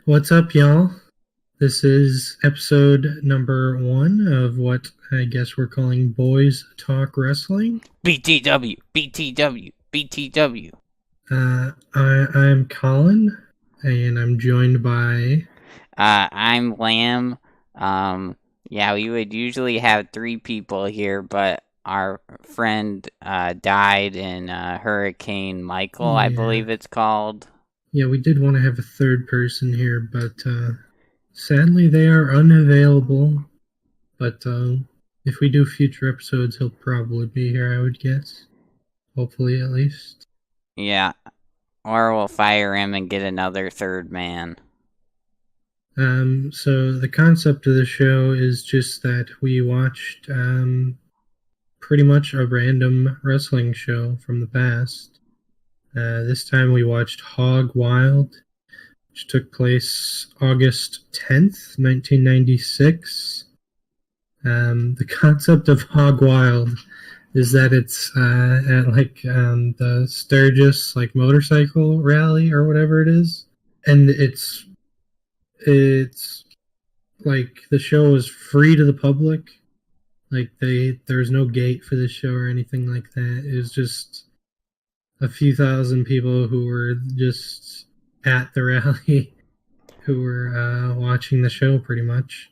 What's up, y'all? This is episode number 1 of what I guess we're calling Boys Talk Wrestling. BTW, BTW, BTW. I'm Colin, and I'm joined by... I'm Lamb. We would usually have 3 people here, but our friend died in Hurricane Michael, I believe it's called. Yeah, we did want to have a third person here, but sadly they are unavailable. But if we do future episodes, he'll probably be here, I would guess. Hopefully, at least. Yeah, or we'll fire him and get another third man. So the concept of the show is just that we watched pretty much a random wrestling show from the past. This time we watched Hogwild, which took place August 10th, 1996. The concept of Hogwild is that it's at the Sturgis motorcycle rally or whatever it is, and it's like the show was free to the public. Like there was no gate for the show or anything like that. It was just a few thousand people who were just at the rally who were watching the show pretty much.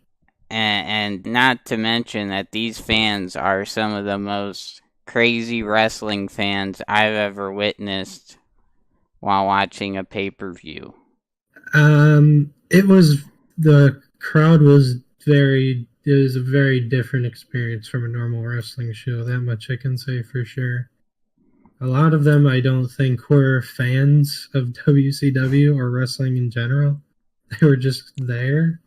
And not to mention that these fans are some of the most crazy wrestling fans I've ever witnessed while watching a pay-per-view. The crowd was it was a very different experience from a normal wrestling show. That much I can say for sure. A lot of them I don't think were fans of WCW or wrestling in general. They were just there.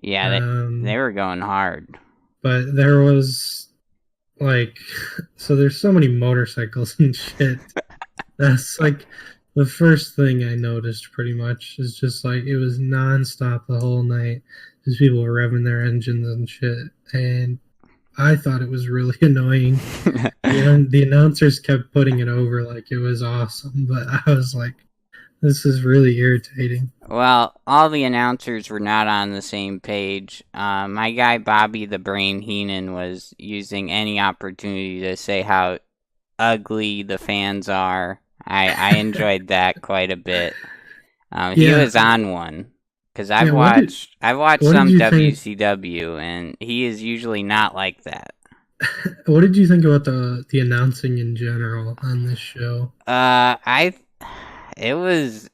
Yeah, they were going hard. But there was so there's so many motorcycles and shit. That's the first thing I noticed pretty much is just it was nonstop the whole night. These people were revving their engines and shit. And I thought it was really annoying. The announcers kept putting it over like it was awesome. But I was like, this is really irritating. Well, all the announcers were not on the same page. My guy Bobby the Brain Heenan was using any opportunity to say how ugly the fans are. I enjoyed that quite a bit. He was on one because I've watched some WCW and he is usually not like that. What did you think about the announcing in general on this show? It was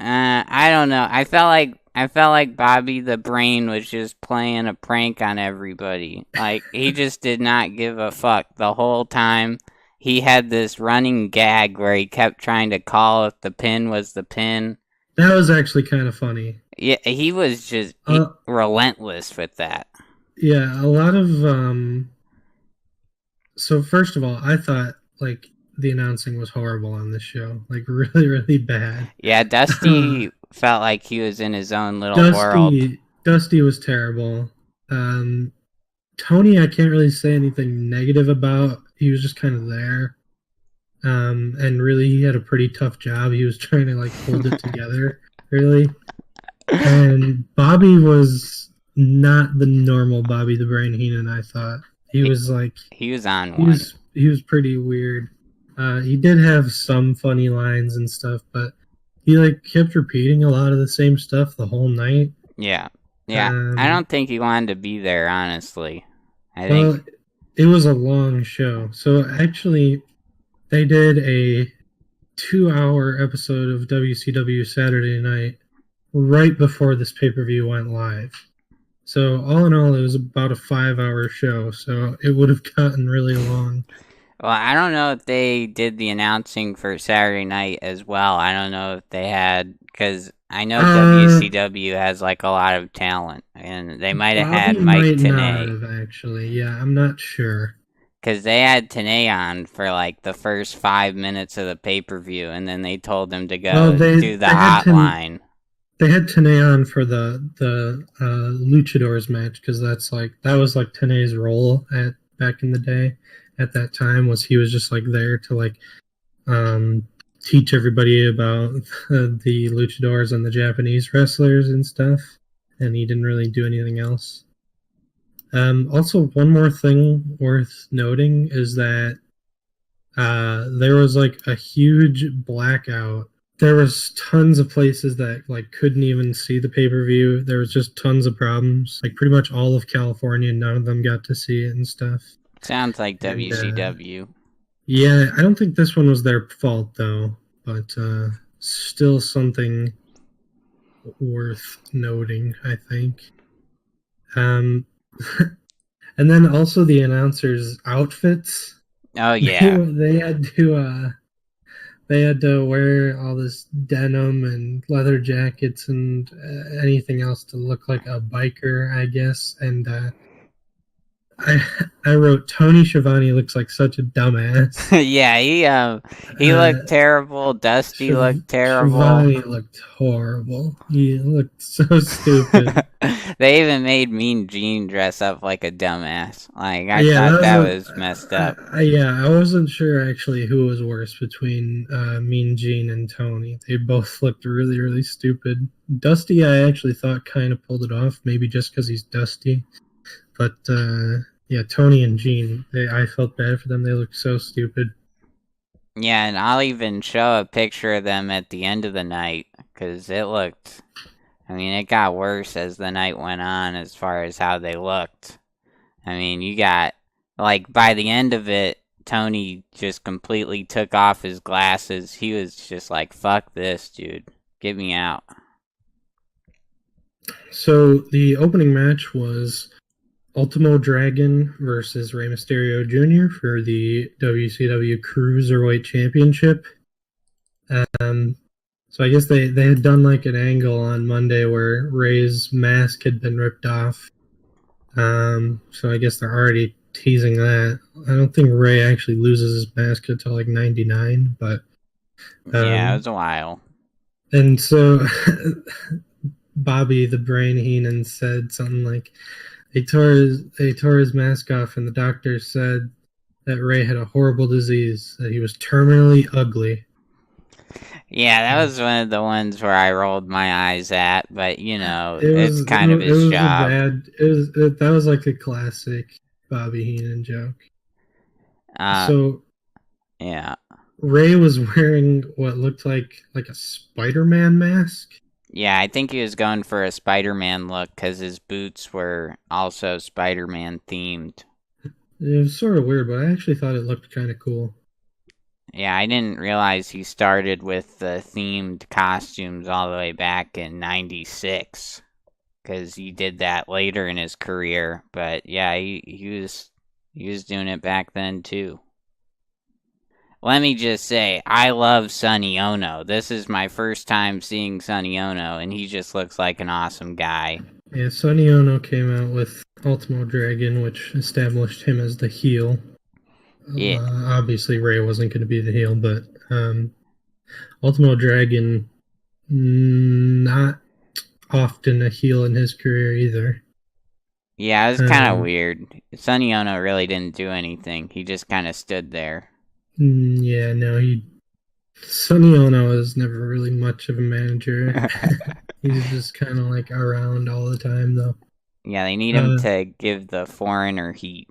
I don't know. I felt like Bobby the Brain was just playing a prank on everybody. Like he just did not give a fuck the whole time. He had this running gag where he kept trying to call if the pin was the pin. That was actually kind of funny. Yeah, he was just relentless with that. Yeah, a lot of so first of all, I thought the announcing was horrible on this show. Really, really bad. Yeah, Dusty felt like he was in his own little world. Dusty was terrible. Tony, I can't really say anything negative about. He was just kind of there. And really, he had a pretty tough job. He was trying to hold it together, really. And Bobby was not the normal Bobby the Brain Heenan, I thought. He was on one. He was pretty weird. He did have some funny lines and stuff, but he kept repeating a lot of the same stuff the whole night. Yeah. I don't think he wanted to be there, honestly. I think it was a long show. So actually, they did a 2-hour episode of WCW Saturday Night right before this pay-per-view went live. So all in all, it was about a 5-hour show. So it would have gotten really long. Well, I don't know if they did the announcing for Saturday night as well. I don't know if they had, because I know WCW has a lot of talent, and they might have had Mike Tenay. Actually, yeah, I'm not sure. Because they had Tenay on for the first 5 minutes of the pay-per-view, and then they told him to go do the hotline. They had Tenay on for the Luchadors match, because that was Tenay's role back in the day. At that time, he was just there to teach everybody about the luchadors and the Japanese wrestlers and stuff, and he didn't really do anything else. Also, one more thing worth noting is that there was like a huge blackout. There was tons of places that like couldn't even see the pay-per-view. There was just tons of problems. Like pretty much all of California, none of them got to see it and stuff. Sounds like WCW. Yeah, I don't think this one was their fault though, but still something worth noting, I think. And then also the announcers' outfits. Oh yeah, they had to wear all this denim and leather jackets and anything else to look like a biker, I guess. And I wrote Tony Schiavone looks like such a dumbass. Yeah, he looked terrible. Dusty looked terrible. Schiavone looked horrible. He looked so stupid. They even made Mean Gene dress up like a dumbass. Like I thought that was messed up. I wasn't sure actually who was worse between Mean Gene and Tony. They both looked really, really stupid. Dusty, I actually thought kind of pulled it off, maybe just because he's Dusty. But yeah, Tony and Gene, I felt bad for them. They looked so stupid. Yeah, and I'll even show a picture of them at the end of the night, because it looked... I mean, it got worse as the night went on as far as how they looked. I mean, you got... Like, by the end of it, Tony just completely took off his glasses. He was just like, fuck this, dude. Get me out. So, the opening match was Ultimo Dragon versus Rey Mysterio Jr. for the WCW Cruiserweight Championship. So I guess they had done like an angle on Monday where Rey's mask had been ripped off. So I guess they're already teasing that. I don't think Rey actually loses his mask until like 99, but... yeah, it was a while. And so Bobby the Brain Heenan said something like, they tore his mask off, and the doctor said that Rey had a horrible disease, that he was terminally ugly. Yeah, that was one of the ones where I rolled my eyes at, but you know, it's kind of his job. That was like a classic Bobby Heenan joke. So, yeah, Rey was wearing what looked like a Spider-Man mask. Yeah, I think he was going for a Spider-Man look because his boots were also Spider-Man themed. It was sort of weird, but I actually thought it looked kind of cool. Yeah, I didn't realize he started with the themed costumes all the way back in '96, because he did that later in his career. But yeah, he was doing it back then too. Let me just say, I love Sonny Ono. This is my first time seeing Sonny Ono, and he just looks like an awesome guy. Yeah, Sonny Ono came out with Ultimo Dragon, which established him as the heel. Yeah. Obviously, Rey wasn't going to be the heel, but Ultimo Dragon, not often a heel in his career either. Yeah, it was kind of weird. Sonny Ono really didn't do anything. He just kind of stood there. Yeah, no, Sonny Ono was never really much of a manager. He's just kind of like around all the time, though. Yeah, they need him to give the foreigner heat.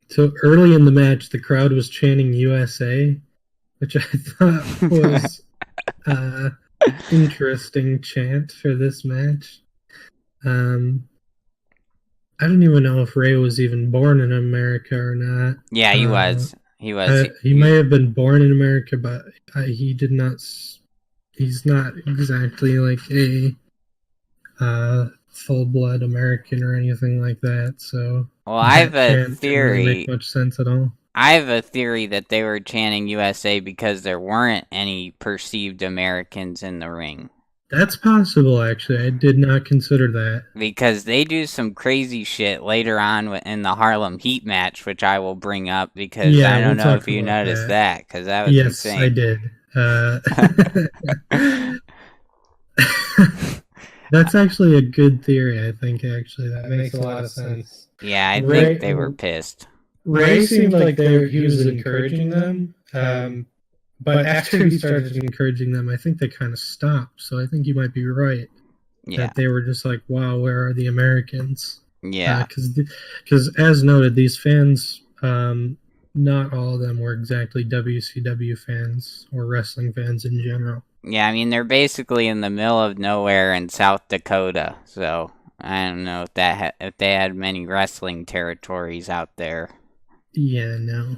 So early in the match, the crowd was chanting USA, which I thought was interesting chant for this match. I don't even know if Rey was even born in America or not. Yeah, he was. He was. He may have been born in America, but he did not. He's not exactly like a full-blood American or anything like that. So, well, I have a theory. Didn't really make much sense at all. I have a theory that they were chanting USA because there weren't any perceived Americans in the ring. That's possible, actually. I did not consider that. Because they do some crazy shit later on in the Harlem Heat match, which I will bring up because I don't know if you noticed that, because that was insane. Yes, I did. That's actually a good theory, I think, actually. That makes a lot of sense. Yeah, I think they were pissed. Rey seemed like he was encouraging them, But after he started encouraging them, I think they kind of stopped. So I think you might be right that they were just like, "Wow, where are the Americans?" Yeah. Because as noted, these fans, not all of them were exactly WCW fans or wrestling fans in general. Yeah, I mean, they're basically in the middle of nowhere in South Dakota, so I don't know if they had many wrestling territories out there. Yeah, no.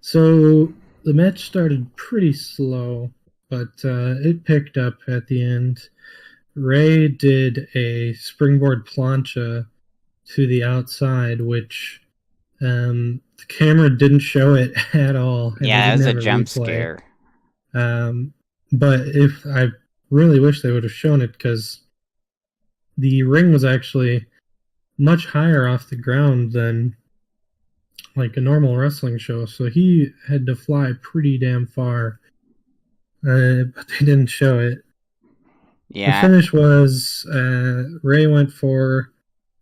So the match started pretty slow, but it picked up at the end. Ray did a springboard plancha to the outside, which the camera didn't show it at all, and Yeah, they it was didn't a have a jump replay. scare. But if I really wish they would have shown it, because the ring was actually much higher off the ground than like a normal wrestling show, so he had to fly pretty damn far. But they didn't show it. Yeah. The finish was Ray went for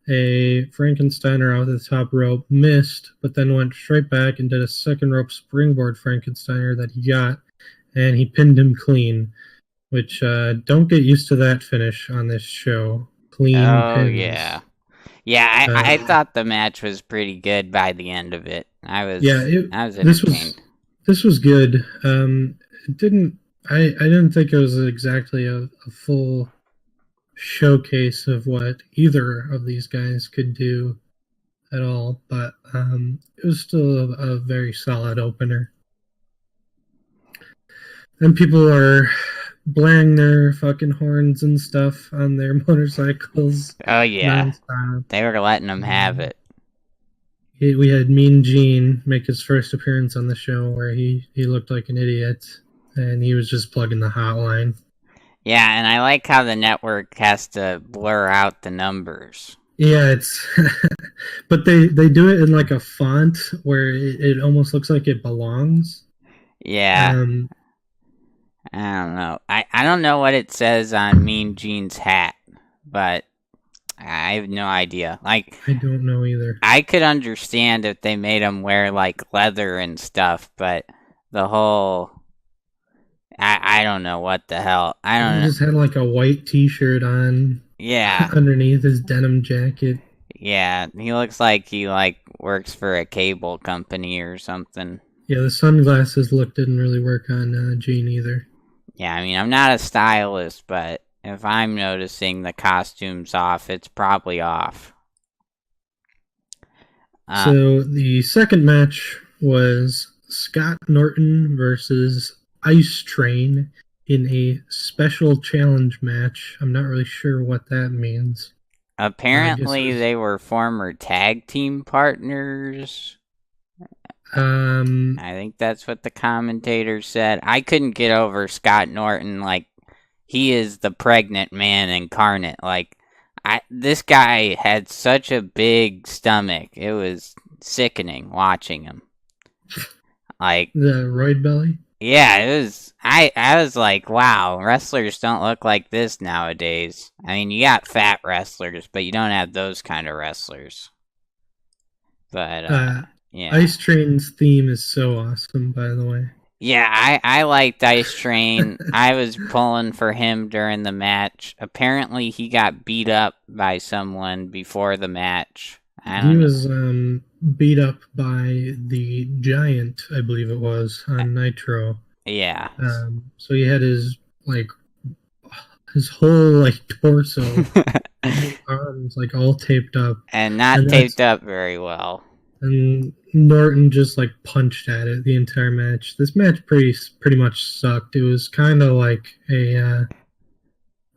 a Frankensteiner out of the top rope, missed, but then went straight back and did a second rope springboard Frankensteiner that he got, and he pinned him clean, which don't get used to that finish on this show. Clean pins. Yeah. Yeah, I thought the match was pretty good by the end of it. I was entertained. This was good. It didn't. I didn't think it was exactly a full showcase of what either of these guys could do at all, but it was still a very solid opener. And people are blaring their fucking horns and stuff on their motorcycles. Oh yeah, nonstop. They were letting them have it. We had Mean Gene make his first appearance on the show, where he looked like an idiot, and he was just plugging the hotline. Yeah, and I like how the network has to blur out the numbers. Yeah, it's but they do it in like a font where it almost looks like it belongs. Yeah. I don't know. I don't know what it says on Mean Gene's hat, but I have no idea. Like, I don't know either. I could understand if they made him wear like leather and stuff, but the whole I don't know what the hell. I don't know. He just had like a white t-shirt on. Yeah. Underneath his denim jacket. Yeah, he looks like he works for a cable company or something. Yeah, the sunglasses look didn't really work on Gene either. Yeah, I mean, I'm not a stylist, but if I'm noticing the costumes off, it's probably off. So the second match was Scott Norton versus Eyetrain in a special challenge match. I'm not really sure what that means. Apparently, they were former tag team partners. I think that's what the commentator said. I couldn't get over Scott Norton. Like, he is the pregnant man incarnate. Like, this guy had such a big stomach. It was sickening watching him. Like the roid belly. Yeah, it was. I was like, wow, wrestlers don't look like this nowadays. I mean, you got fat wrestlers, but you don't have those kind of wrestlers. But yeah, Eyetrain's theme is so awesome, by the way. Yeah, I liked Eyetrain. I was pulling for him during the match. Apparently, he got beat up by someone before the match. He was beat up by the Giant, I believe it was, on Nitro. Yeah. So he had his whole torso, arms all taped up, and not taped up very well. And Norton just punched at it the entire match. This match pretty much sucked. It was kind of like a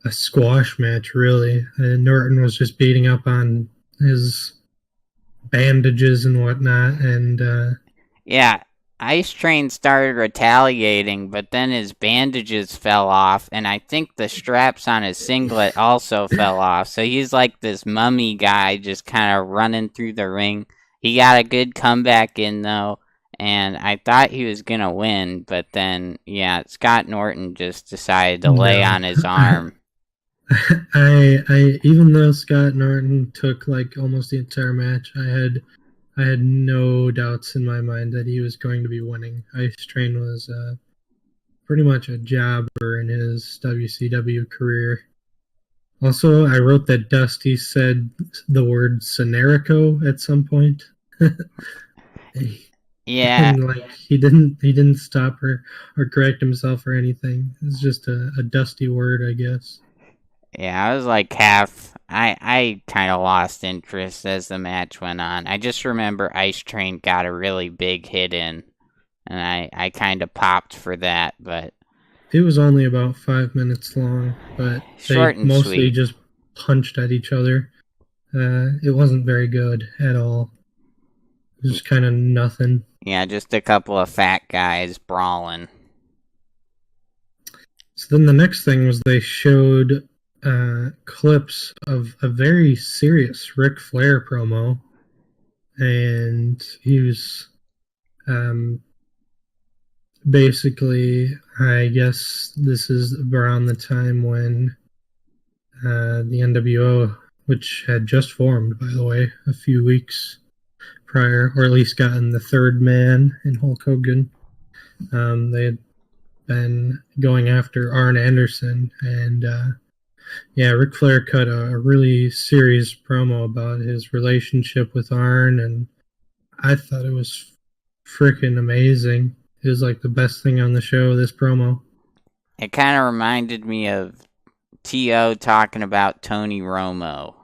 squash match, really. And Norton was just beating up on his bandages and whatnot, and yeah, Eyetrain started retaliating, but then his bandages fell off, and I think the straps on his singlet also fell off. So he's like this mummy guy just kind of running through the ring. He got a good comeback in, though, and I thought he was going to win, but then, yeah, Scott Norton just decided to lay on his arm. I even though Scott Norton took almost the entire match, I I had no doubts in my mind that he was going to be winning. Ice Train was pretty much a jobber in his WCW career. Also, I wrote that Dusty said the word Sonerico at some point. Yeah. And like he didn't stop or correct himself or anything. It's just a dusty word, I guess. Yeah, I was like I kind of lost interest as the match went on. I just remember Ice Train got a really big hit in, and I kind of popped for that, but It was only about 5 minutes long, but short they and mostly sweet. just punched at each other. It wasn't very good at all. It was kind of nothing. Yeah, just a couple of fat guys brawling. So then the next thing was they showed clips of a very serious Ric Flair promo, and he was basically, I guess this is around the time when the NWO, which had just formed, by the way, a few weeks prior, or at least gotten the third man in Hulk Hogan. They had been going after Arn Anderson, and yeah, Ric Flair cut a really serious promo about his relationship with Arn, and I thought it was freaking amazing. It was like the best thing on the show, this promo. It kind of reminded me of T.O. talking about Tony Romo,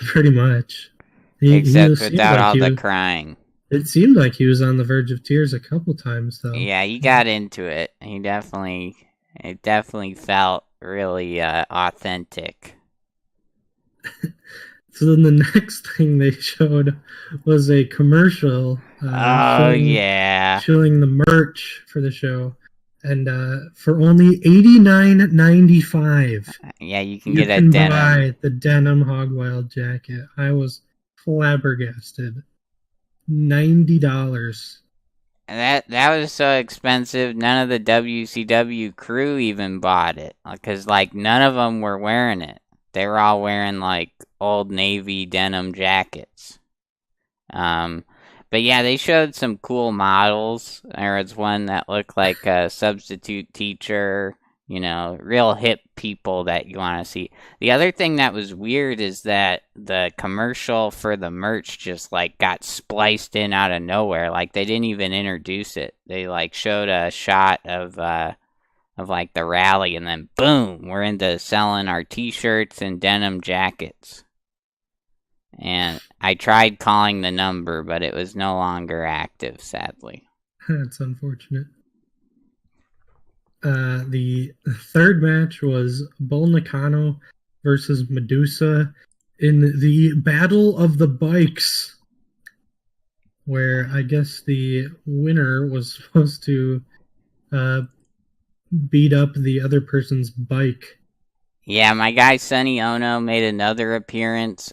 Pretty much. except Seemed without like all the crying. it seemed like he was on the verge of tears a couple times though. Yeah, he got into it. It definitely felt really authentic. So then the next thing they showed was a commercial Oh yeah. showing the merch for the show, and for only $89.95, Yeah, you can you get a can denim. buy the denim Hogwild jacket. I was flabbergasted. $90. And that was so expensive. None of the WCW crew even bought it because like none of them were wearing it. They were all wearing like Old Navy denim jackets. But yeah, they showed some cool models. There was one that looked like a substitute teacher. You know, real hip people that you want to see. The other thing that was weird is that the commercial for the merch just like got spliced in out of nowhere. Like they didn't even introduce it. They like showed a shot of like the rally and then boom, we're into selling our t-shirts and denim jackets. And I tried calling the number, but it was no longer active, sadly. That's unfortunate. The third match was Bull Nakano versus Medusa in the Battle of the Bikes, where I guess the winner was supposed to beat up the other person's bike. Yeah, my guy Sonny Ono made another appearance.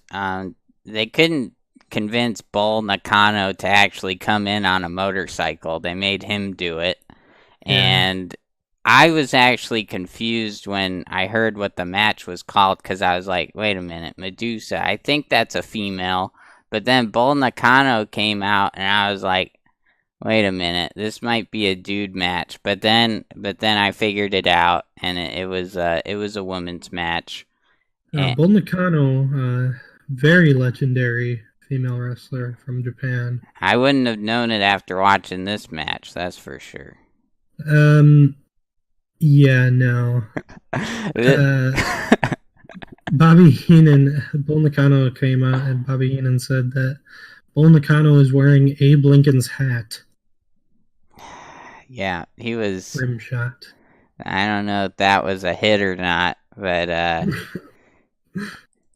They couldn't convince Bull Nakano to actually come in on a motorcycle. They made him do it. Yeah. And I was actually confused when I heard what the match was called because I was like, wait a minute, Medusa, I think that's a female. But then Bull Nakano came out and I was like, wait a minute, this might be a dude match. But then I figured it out and it was a women's match. Bull Nakano, very legendary female wrestler from Japan. I wouldn't have known it after watching this match, that's for sure. Yeah, no. Bobby Heenan, Bull Nakano came out and Bobby Heenan said that Bull Nakano is wearing Abe Lincoln's hat. Yeah, he was rim shot. I don't know if that was a hit or not, but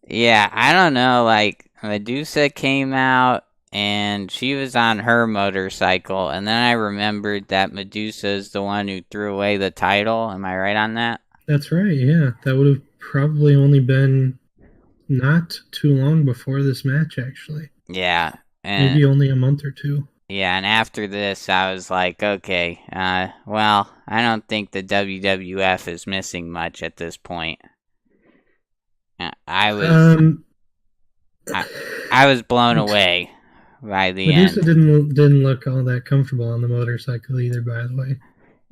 yeah, I don't know, like Medusa came out and she was on her motorcycle, and then I remembered that Medusa is the one who threw away the title. Am I right on that? That's right, yeah. That would have probably only been not too long before this match, actually. Yeah. And, maybe only a month or two. Yeah, and after this, I was like, okay, well, I don't think the WWF is missing much at this point. I was blown away. by the Medusa end. didn't look all that comfortable on the motorcycle either, by the way.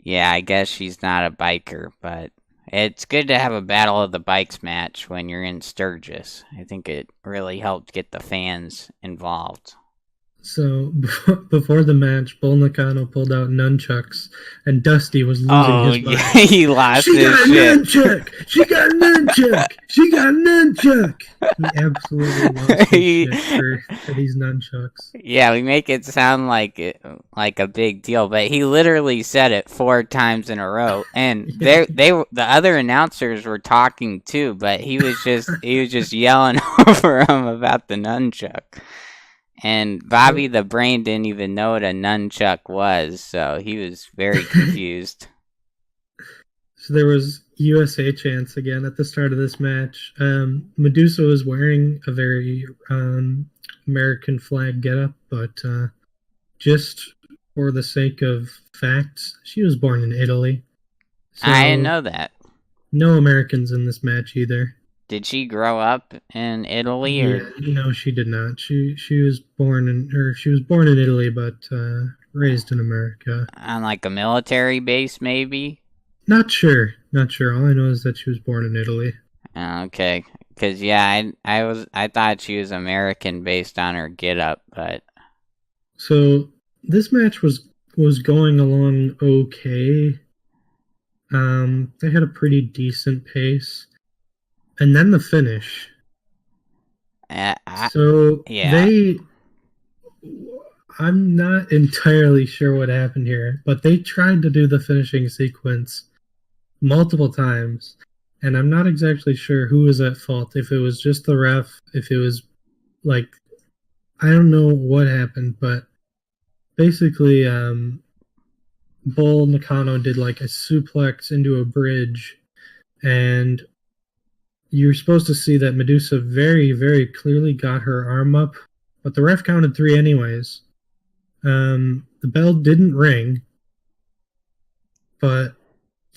Yeah, I guess she's not a biker, but it's good to have a Battle of the Bikes match when you're in Sturgis. I think it really helped get the fans involved. So before the match, Bull Nakano pulled out nunchucks, and Dusty was losing Oh, his yeah, mind. he lost She his got a shit. nunchuck! She got a nunchuck! She got a nunchuck! He absolutely lost his shit for these nunchucks. Yeah, we make it sound like a big deal, but he literally said it 4 times in a row, and Yeah. the other announcers were talking too, but he was just yelling over them about the nunchuck. And Bobby the Brain didn't even know what a nunchuck was, so he was very confused. So there was USA chants again at the start of this match. Medusa was wearing a very American flag getup, but just for the sake of facts, she was born in Italy. So I didn't know that. No Americans in this match either. Did she grow up in Italy, or? Yeah, no, she did not. She was born in Italy, but raised in America. On like a military base, maybe? Not sure. All I know is that she was born in Italy. Okay, because yeah, I thought she was American based on her get up, but So this match was going along okay. They had a pretty decent pace, and then the finish. I'm not entirely sure what happened here, but they tried to do the finishing sequence multiple times, and I'm not exactly sure who was at fault. If it was just the ref, if it was like, I don't know what happened, but basically, Bull Nakano did like a suplex into a bridge, and you're supposed to see that Medusa very, very clearly got her arm up, but the ref counted 3 anyways. The bell didn't ring, but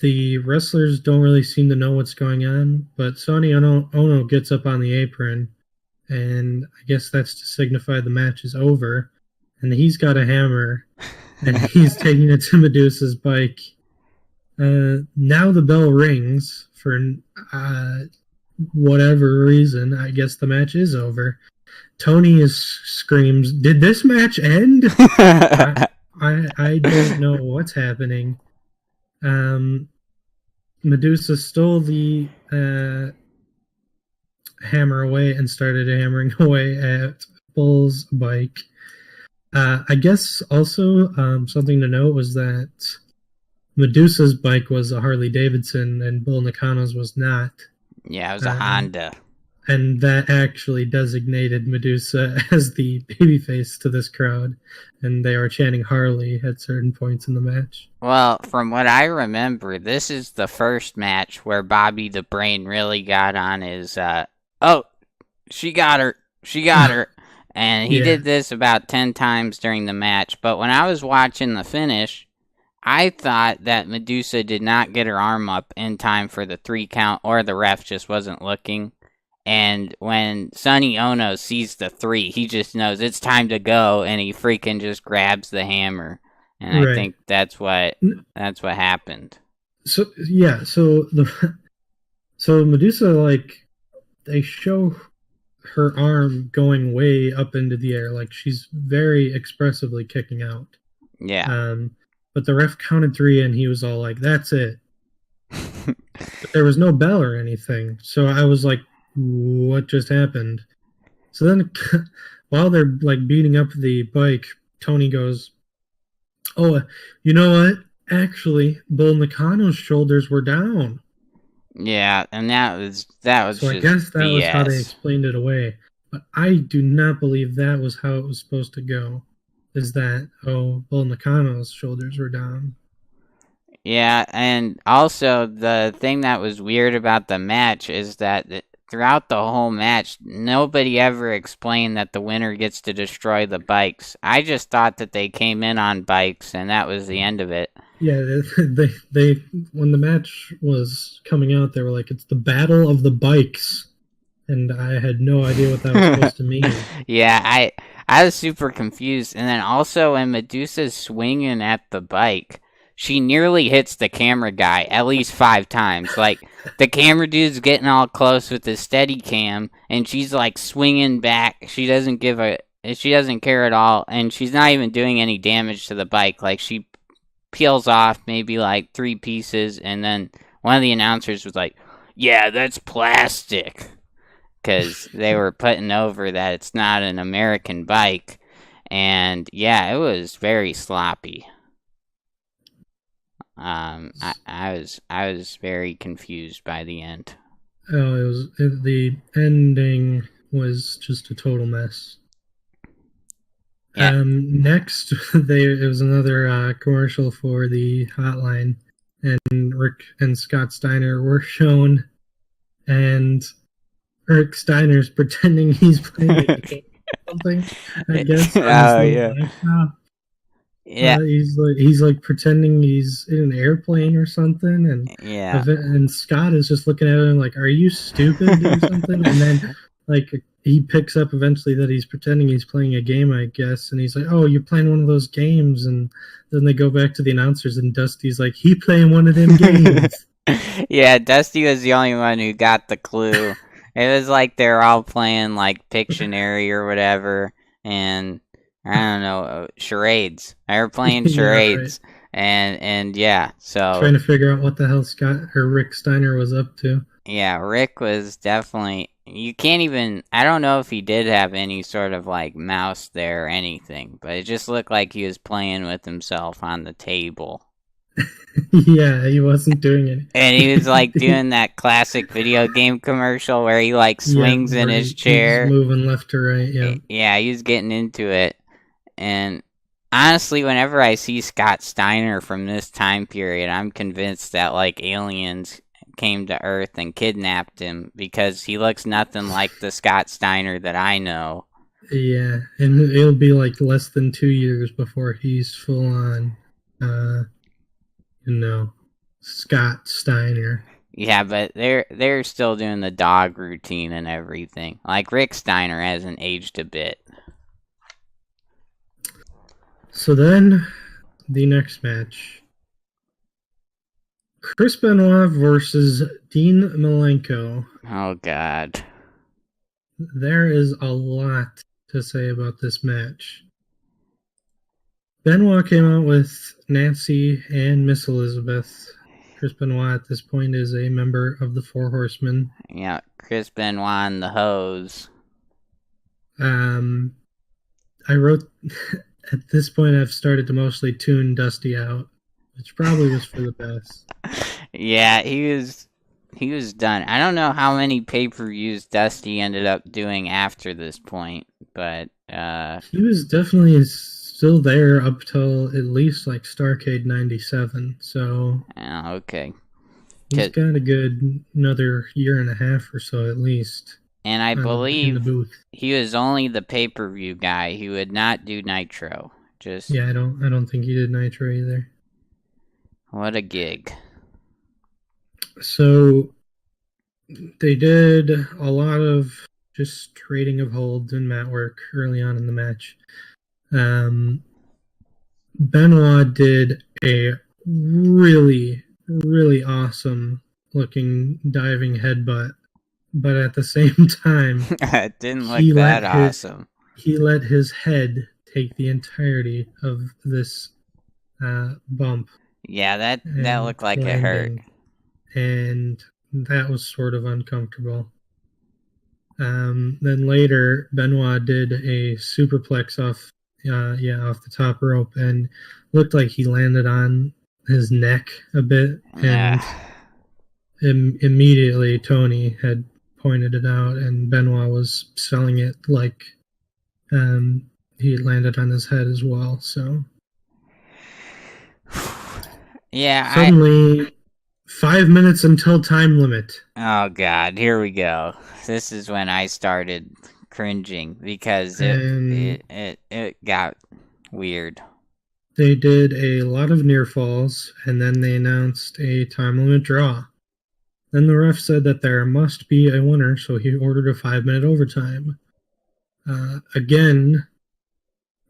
the wrestlers don't really seem to know what's going on. But Sonny Ono gets up on the apron, and I guess that's to signify the match is over. And he's got a hammer, and he's taking it to Medusa's bike. Now the bell rings for whatever reason. I guess the match is over. Tony screams, "Did this match end?" I don't know what's happening. Medusa stole the hammer away and started hammering away at Bull's bike. I guess also something to note was that Medusa's bike was a Harley Davidson and Bull Nakano's was not. Yeah, it was a Honda. And that actually designated Medusa as the babyface to this crowd, and they are chanting Harley at certain points in the match. Well, from what I remember, this is the first match where Bobby the Brain really got on his, oh, she got her, and he did this about 10 times during the match, but when I was watching the finish, I thought that Medusa did not get her arm up in time for the 3 count, or the ref just wasn't looking. And when Sonny Ono sees the 3, he just knows it's time to go, and he freaking just grabs the hammer. And I think that's what happened. So yeah, so Medusa, like, they show her arm going way up into the air, like she's very expressively kicking out. Yeah. But the ref counted 3, and he was all like, "That's it." But there was no bell or anything, so I was like, what just happened? So then while they're like beating up the bike, Tony goes, "Oh, you know what? Actually, Bull Nakano's shoulders were down." Yeah, and that was so just I guess that BS. was how they explained it away. But I do not believe that was how it was supposed to go. Is that, oh, Bull Nakano's shoulders were down. Yeah, and also the thing that was weird about the match is that throughout the whole match, nobody ever explained that the winner gets to destroy the bikes. I just thought that they came in on bikes, and that was the end of it. Yeah, they when the match was coming out, they were like, "It's the battle of the bikes," and I had no idea what that was supposed to mean. Yeah, I was super confused. And then also when Medusa's swinging at the bike, she nearly hits the camera guy at least 5 times. Like, the camera dude's getting all close with the steady cam, and she's like swinging back. She doesn't care at all, and she's not even doing any damage to the bike. Like, she peels off maybe like 3 pieces, and then one of the announcers was like, "Yeah, that's plastic." Because they were putting over that it's not an American bike, and yeah, it was very sloppy. I was very confused by the end. Oh, the ending was just a total mess. Yeah. Next, it was another commercial for the hotline, and Rick and Scott Steiner were shown, and Rick Steiner's pretending he's playing a game or something, I guess. Oh yeah. Yeah. He's like pretending he's in an airplane or something, and Scott is just looking at him like, "Are you stupid?" or something, and then like he picks up eventually that he's pretending he's playing a game, I guess, and he's like, "Oh, you're playing one of those games," and then they go back to the announcers, and Dusty's like, "He playing one of them games." Yeah, Dusty was the only one who got the clue. It was like they're all playing like Pictionary or whatever, and I don't know, charades. They were playing charades, yeah, right. and yeah, so trying to figure out what the hell Scott or Rick Steiner was up to. Yeah, Rick was definitely. You can't even. I don't know if he did have any sort of like mouse there or anything, but it just looked like he was playing with himself on the table. Yeah, he wasn't doing it. And he was like doing that classic video game commercial where he like swings in his chair. He's moving left to right, yeah. Yeah, he was getting into it. And honestly, whenever I see Scott Steiner from this time period, I'm convinced that like aliens came to Earth and kidnapped him because he looks nothing like the Scott Steiner that I know. Yeah, and it'll be like less than 2 years before he's full on, Scott Steiner. Yeah, but they're still doing the dog routine and everything. Like Rick Steiner hasn't aged a bit. So then, the next match. Chris Benoit versus Dean Malenko. Oh, God. There is a lot to say about this match. Benoit came out with Nancy and Miss Elizabeth. Chris Benoit at this point is a member of the Four Horsemen. Yeah, Chris Benoit and the hose. I wrote... At this point, I've started to mostly tune Dusty out, which probably was for the best. Yeah, he was done. I don't know how many pay-per-views Dusty ended up doing after this point, but he was definitely still there up till at least like Starrcade '97. So okay, he's got a good another year and a half or so at least. And I believe he was only the pay-per-view guy. He would not do Nitro. I don't think he did Nitro either. What a gig. So they did a lot of just trading of holds and mat work early on in the match. Benoit did a really, really awesome looking diving headbutt. But at the same time, it didn't look that awesome. He let his head take the entirety of this bump. Yeah, that looked like it hurt. And that was sort of uncomfortable. Then later, Benoit did a superplex off the top rope and looked like he landed on his neck a bit. And immediately Tony had pointed it out, and Benoit was selling it like he landed on his head as well. So yeah, suddenly 5 minutes until time limit. Oh God, here we go. This is when I started cringing because it got weird. They did a lot of near falls, and then they announced a time limit draw. Then the ref said that there must be a winner, so he ordered a 5-minute overtime. Again,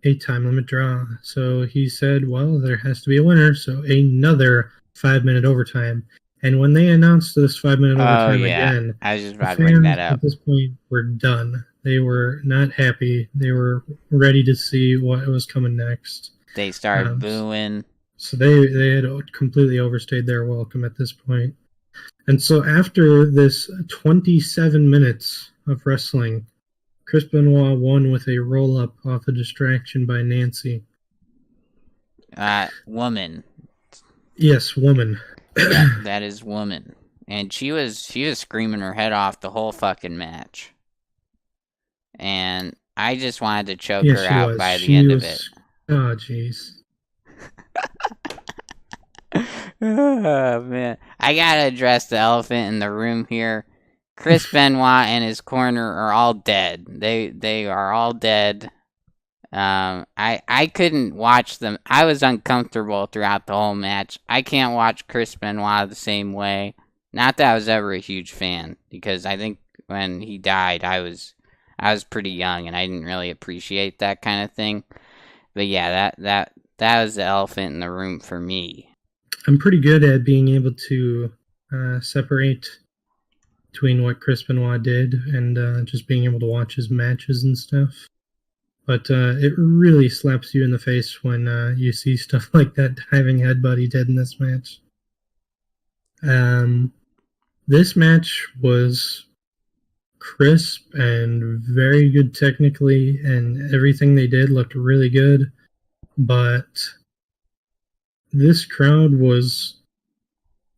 a time limit draw. So he said, well, there has to be a winner. So another 5-minute overtime. And when they announced this 5-minute Oh overtime yeah, again, I was just the about to bring that fans up. at this point were done. They were not happy. They were ready to see what was coming next. They started booing. So they had completely overstayed their welcome at this point. And so after this 27 minutes of wrestling, Chris Benoit won with a roll-up off a distraction by Nancy. Woman. Yes, woman. Yeah, that is woman. And she was screaming her head off the whole fucking match. And I just wanted to choke her out by the end of it. Oh, jeez. Oh, man. I gotta address the elephant in the room here. Chris Benoit and his corner are all dead. They are all dead. I couldn't watch them. I was uncomfortable throughout the whole match. I can't watch Chris Benoit the same way. Not that I was ever a huge fan, because I think when he died, I was pretty young and I didn't really appreciate that kind of thing. But yeah, that was the elephant in the room for me. I'm pretty good at being able to separate between what Chris Benoit did and just being able to watch his matches and stuff. But it really slaps you in the face when you see stuff like that diving headbutt he did in this match. This match was crisp and very good technically, and everything they did looked really good. But this crowd was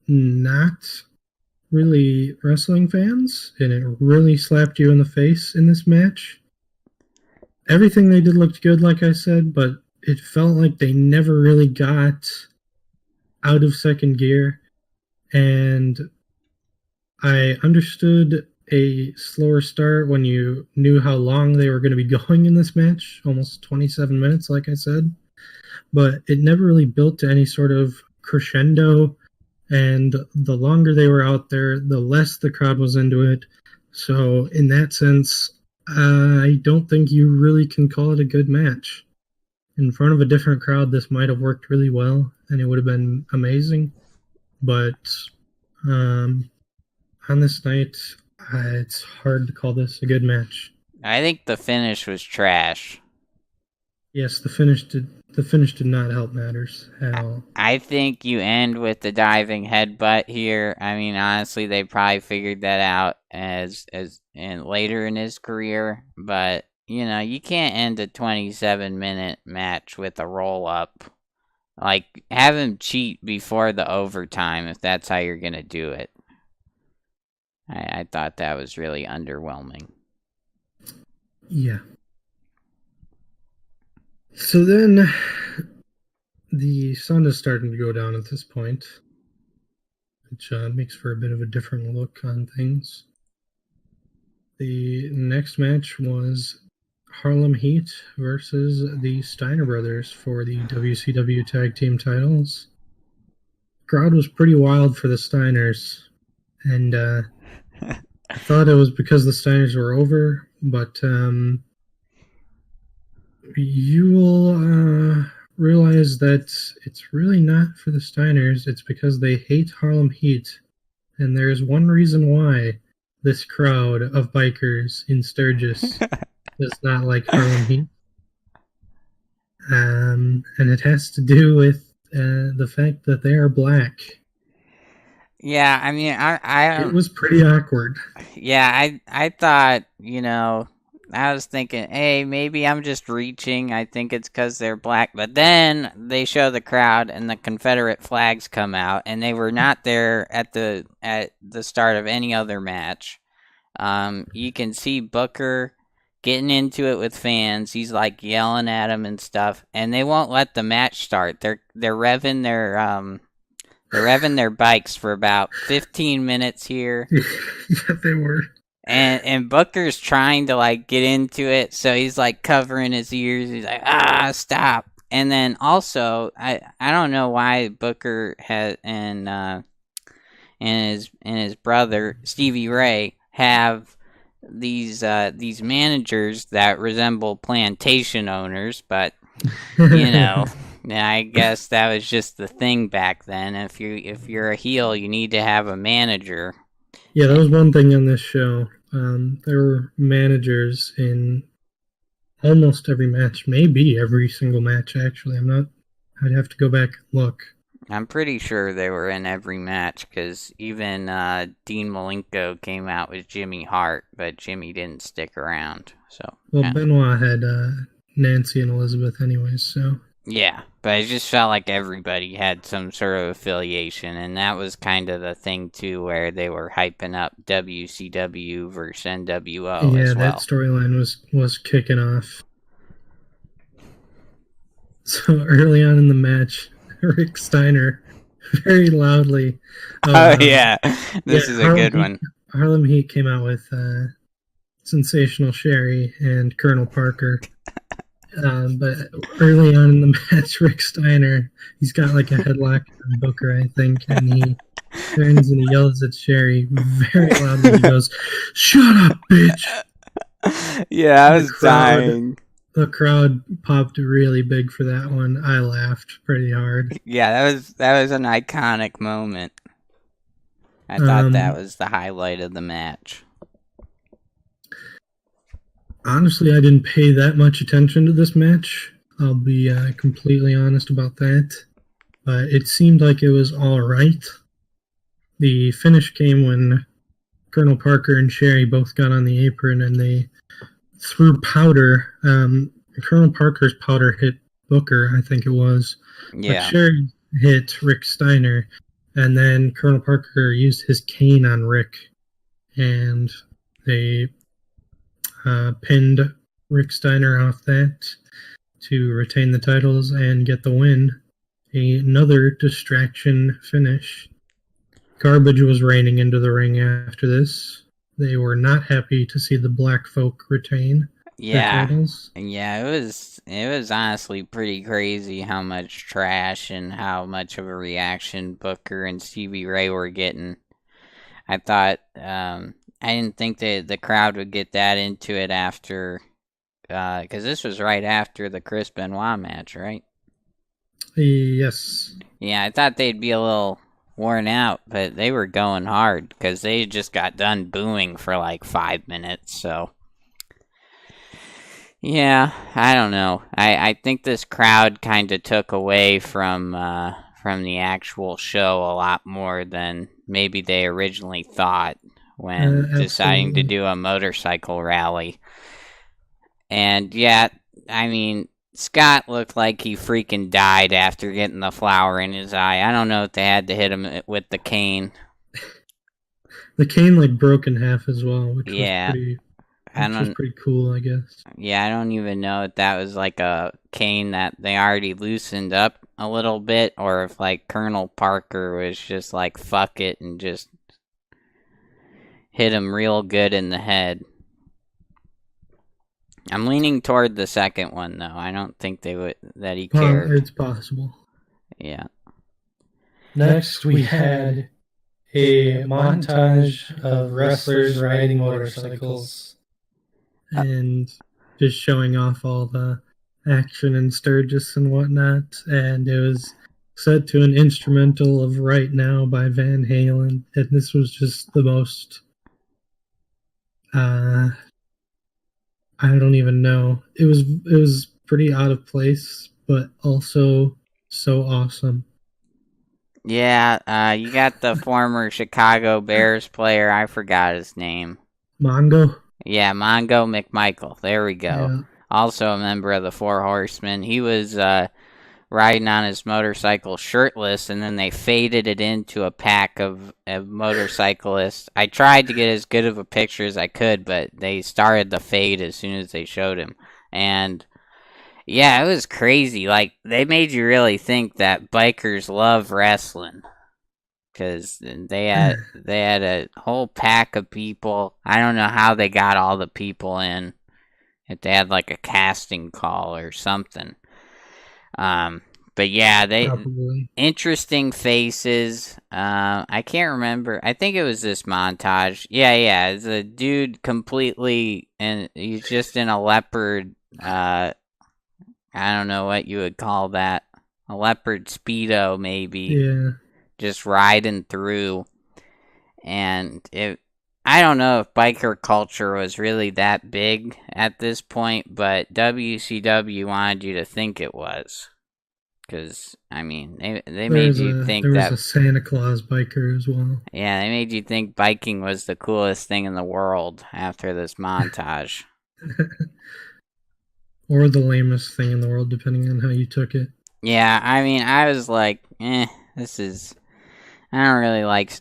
not really wrestling fans, and it really slapped you in the face in this match. Everything they did looked good, like I said, but it felt like they never really got out of second gear. And I understood a slower start when you knew how long they were going to be going in this match, almost 27 minutes, like I said. But it never really built to any sort of crescendo, and the longer they were out there, the less the crowd was into it. So in that sense, I don't think you really can call it a good match. In front of a different crowd, this might have worked really well, and it would have been amazing. But on this night, it's hard to call this a good match. I think the finish was trash. Yes, the finish did not help matters at all. I think you end with the diving headbutt here. I mean, honestly, they probably figured that out as later in his career, but you know, you can't end a 27-minute match with a roll up. Like, have him cheat before the overtime if that's how you're gonna do it. I thought that was really underwhelming. Yeah. So then the sun is starting to go down at this point, which makes for a bit of a different look on things. The next match was Harlem Heat versus the Steiner brothers for the WCW Tag Team titles. The crowd was pretty wild for the Steiners, and I thought it was because the Steiners were over, but you will realize that it's really not for the Steiners. It's because they hate Harlem Heat, and there's one reason why this crowd of bikers in Sturgis does not like Harlem Heat. And it has to do with the fact that they are black. Yeah, I mean, it was pretty awkward. Yeah, I thought, you know, I was thinking, hey, maybe I'm just reaching. I think it's because they're black. But then they show the crowd and the Confederate flags come out, and they were not there at the start of any other match. You can see Booker getting into it with fans. He's like yelling at them and stuff, and they won't let the match start. They're revving their bikes for about 15 minutes here. Yeah, they were. And Booker's trying to like get into it, so he's like covering his ears. He's like, stop. And then also, I don't know why Booker has and his brother Stevie Ray have these managers that resemble plantation owners, but you know, I guess that was just the thing back then. If you're a heel, you need to have a manager. Yeah, that was one thing on this show. There were managers in almost every match, maybe every single match. Actually, I'm not. I'd have to go back and look. I'm pretty sure they were in every match because even Dean Malenko came out with Jimmy Hart, but Jimmy didn't stick around. So Well, Benoit had Nancy and Elizabeth, anyways. So yeah, but it just felt like everybody had some sort of affiliation, and that was kind of the thing too, where they were hyping up WCW versus NWO yeah, as well. that storyline was kicking off. So early on in the match, Rick Steiner very loudly. Oh yeah, this is a good one. Harlem Heat came out with Sensational Sherry and Colonel Parker. But early on in the match, Rick Steiner, he's got like a headlock on Booker, I think, and he turns and he yells at Sherry very loudly. He goes, "Shut up, bitch!" Yeah, I was dying. The crowd popped really big for that one. I laughed pretty hard. Yeah, that was an iconic moment. I thought that was the highlight of the match. Honestly, I didn't pay that much attention to this match. I'll be completely honest about that. But it seemed like it was all right. The finish came when Colonel Parker and Sherry both got on the apron and they threw powder. Colonel Parker's powder hit Booker, I think it was. Yeah. But Sherry hit Rick Steiner. And then Colonel Parker used his cane on Rick. And they pinned Rick Steiner off that to retain the titles and get the win. Another distraction finish. Garbage was raining into the ring after this. They were not happy to see the black folk retain their titles. Yeah, it was honestly pretty crazy how much trash and how much of a reaction Booker and Stevie Ray were getting. I thought I didn't think that the crowd would get that into it after, because this was right after the Chris Benoit match, right? Yes. Yeah, I thought they'd be a little worn out, but they were going hard because they just got done booing for like 5 minutes, so. Yeah, I don't know. I think this crowd kind of took away from the actual show a lot more than maybe they originally thought when deciding to do a motorcycle rally. And yeah, I mean, Scott looked like he freaking died after getting the flower in his eye. I don't know if they had to hit him with the cane. The cane like broke in half as well, which was pretty cool, I guess. Yeah, I don't even know if that was like a cane that they already loosened up a little bit, or if like Colonel Parker was just like fuck it and just hit him real good in the head. I'm leaning toward the second one though. I don't think that he cared. It's possible. Yeah. Next we had a montage of wrestlers riding motorcycles. And just showing off all the action in Sturgis and whatnot. And it was set to an instrumental of Right Now by Van Halen. And this was just the most... I don't even know. It was pretty out of place, but also so awesome. Yeah, you got the former Chicago Bears player. I forgot his name. Mongo? Yeah, Mongo McMichael. There we go. Yeah. Also a member of the Four Horsemen. He was riding on his motorcycle shirtless, and then they faded it into a pack of motorcyclists. I tried to get as good of a picture as I could, but they started the fade as soon as they showed him. And yeah, it was crazy. Like, they made you really think that bikers love wrestling. Because they had a whole pack of people. I don't know how they got all the people in. If they had like a casting call or something. But But yeah, probably. interesting faces. I can't remember. I think it was this montage. Yeah. It's a dude completely, and he's just in a leopard. I don't know what you would call that. A leopard speedo, maybe. Yeah. Just riding through, and I don't know if biker culture was really that big at this point, but WCW wanted you to think it was. Because, I mean, they made you think there was that... a Santa Claus biker as well. Yeah, they made you think biking was the coolest thing in the world after this montage. Or the lamest thing in the world, depending on how you took it. Yeah, I mean, I was like, this is... I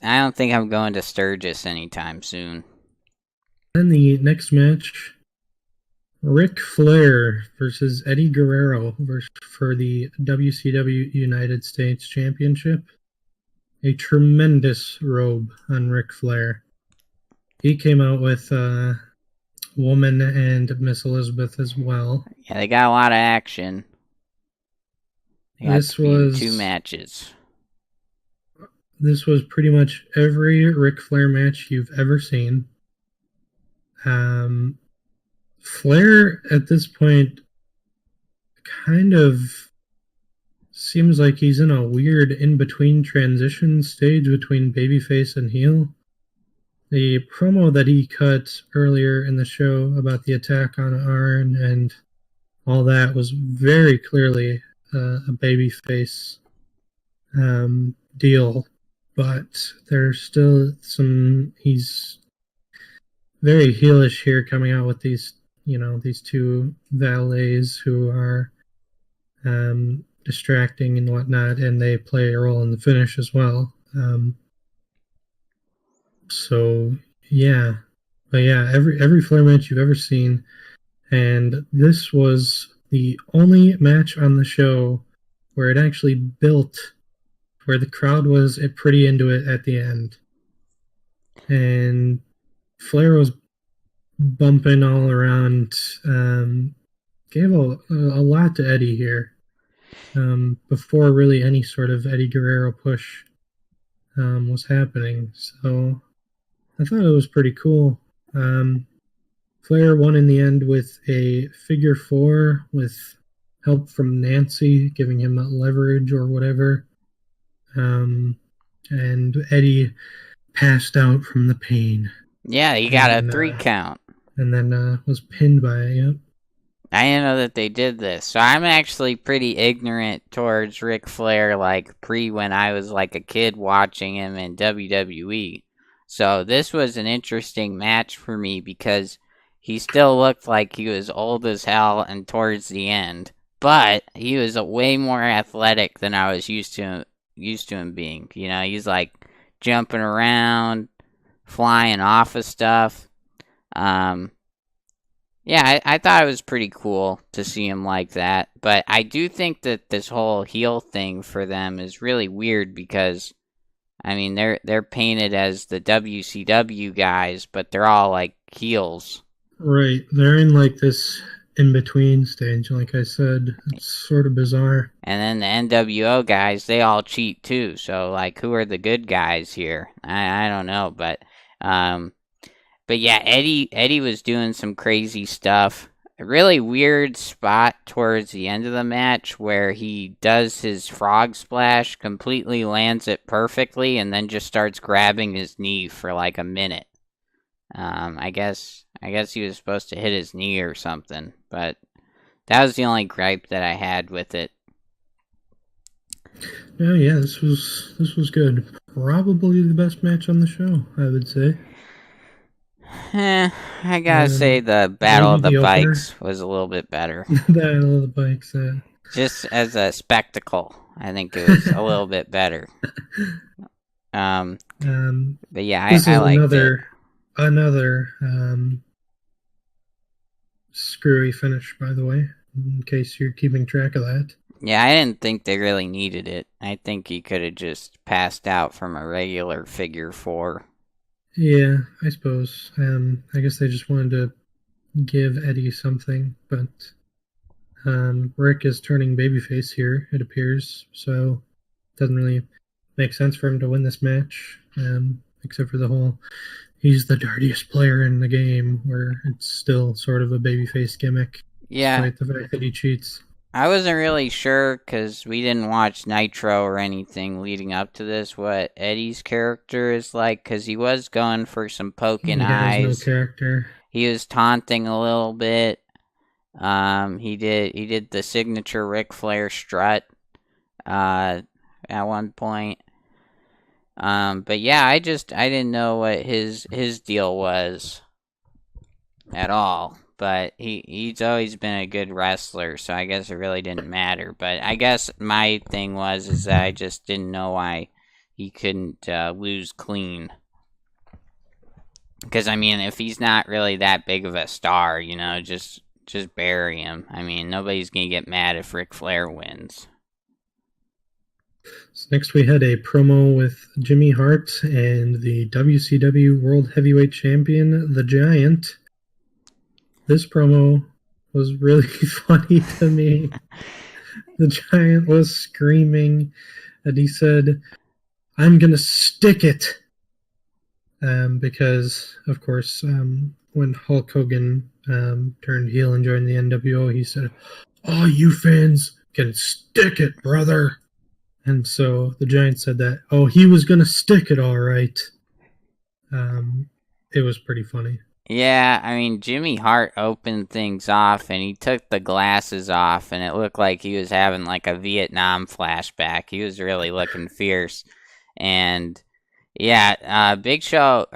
don't think I'm going to Sturgis anytime soon. And the next match, Ric Flair versus Eddie Guerrero for the WCW United States Championship. A tremendous robe on Ric Flair. He came out with Woman and Miss Elizabeth as well. Yeah, they got a lot of action. This was 2 matches. This was pretty much every Ric Flair match you've ever seen. Flair at this point kind of seems like he's in a weird in-between transition stage between babyface and heel. The promo that he cut earlier in the show about the attack on Arn and all that was very clearly a babyface deal, but there's still he's very heelish here, coming out with these two valets who are distracting and whatnot, and they play a role in the finish as well. So yeah, but yeah, every Flair match you've ever seen, and this was the only match on the show where it actually built, where the crowd was pretty into it at the end, and Flair was bumping all around. Gave a lot to Eddie here before really any sort of Eddie Guerrero push was happening. So I thought it was pretty cool. Flair won in the end with a figure 4 with help from Nancy, giving him that leverage or whatever. And Eddie passed out from the pain. Yeah, he got a 3 count. And then was pinned by it. Yep. I didn't know that they did this. So I'm actually pretty ignorant towards Ric Flair, like when I was like a kid watching him in WWE. So this was an interesting match for me because he still looked like he was old as hell and towards the end. But he was way more athletic than I was used to him being. You know, he's like jumping around, flying off of stuff. Yeah, I thought it was pretty cool to see him like that. But I do think that this whole heel thing for them is really weird because, I mean, they're painted as the WCW guys, but they're all like heels. Right. They're in like this in-between stage, like I said. It's sort of bizarre. And then the NWO guys, they all cheat too. So, like, who are the good guys here? I don't know, but yeah, Eddie was doing some crazy stuff. A really weird spot towards the end of the match where he does his frog splash, completely lands it perfectly, and then just starts grabbing his knee for like a minute. I guess he was supposed to hit his knee or something, but that was the only gripe that I had with it. Oh yeah, this was good. Probably the best match on the show, I would say. I gotta say the Battle of the Bikes was a little bit better. Battle of the Bikes. Just as a spectacle, I think it was a little bit better. But yeah, I liked it. Another screwy finish, by the way, in case you're keeping track of that. Yeah, I didn't think they really needed it. I think he could have just passed out from a regular figure 4. Yeah, I suppose. I guess they just wanted to give Eddie something, but Rick is turning babyface here, it appears, so it doesn't really make sense for him to win this match, except for the whole he's the dirtiest player in the game, where it's still sort of a babyface gimmick, despite the fact that he cheats. I wasn't really sure because we didn't watch Nitro or anything leading up to this what Eddie's character is like, because he was going for some poking eyes. He has no character. He was taunting a little bit. He did the signature Ric Flair strut at one point. But yeah, I didn't know what his deal was at all. But he's always been a good wrestler, so I guess it really didn't matter. But I guess my thing is that I just didn't know why he couldn't lose clean. Because, I mean, if he's not really that big of a star, you know, just bury him. I mean, nobody's going to get mad if Ric Flair wins. So next we had a promo with Jimmy Hart and the WCW World Heavyweight Champion, The Giant. This promo was really funny to me. The Giant was screaming, and he said, "I'm going to stick it." Because, of course, when Hulk Hogan turned heel and joined the NWO, he said, "Oh, you fans can stick it, brother." And so the Giant said that, oh, he was going to stick it all right. It was pretty funny. Yeah, I mean, Jimmy Hart opened things off, and he took the glasses off, and it looked like he was having, like, a Vietnam flashback. He was really looking fierce. And, yeah, Big Show,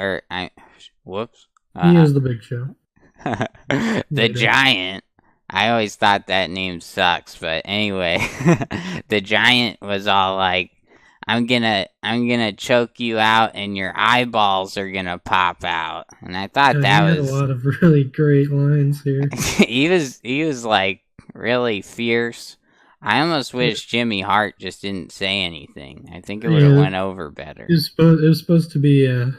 whoops. He is the Big Show. The Giant. I always thought that name sucks, but anyway, the Giant was all like, I'm gonna choke you out and your eyeballs are gonna pop out. And I thought that was a lot of really great lines here. he was like really fierce. I almost wish Jimmy Hart just didn't say anything. I think it would have went over better. It was supposed to be a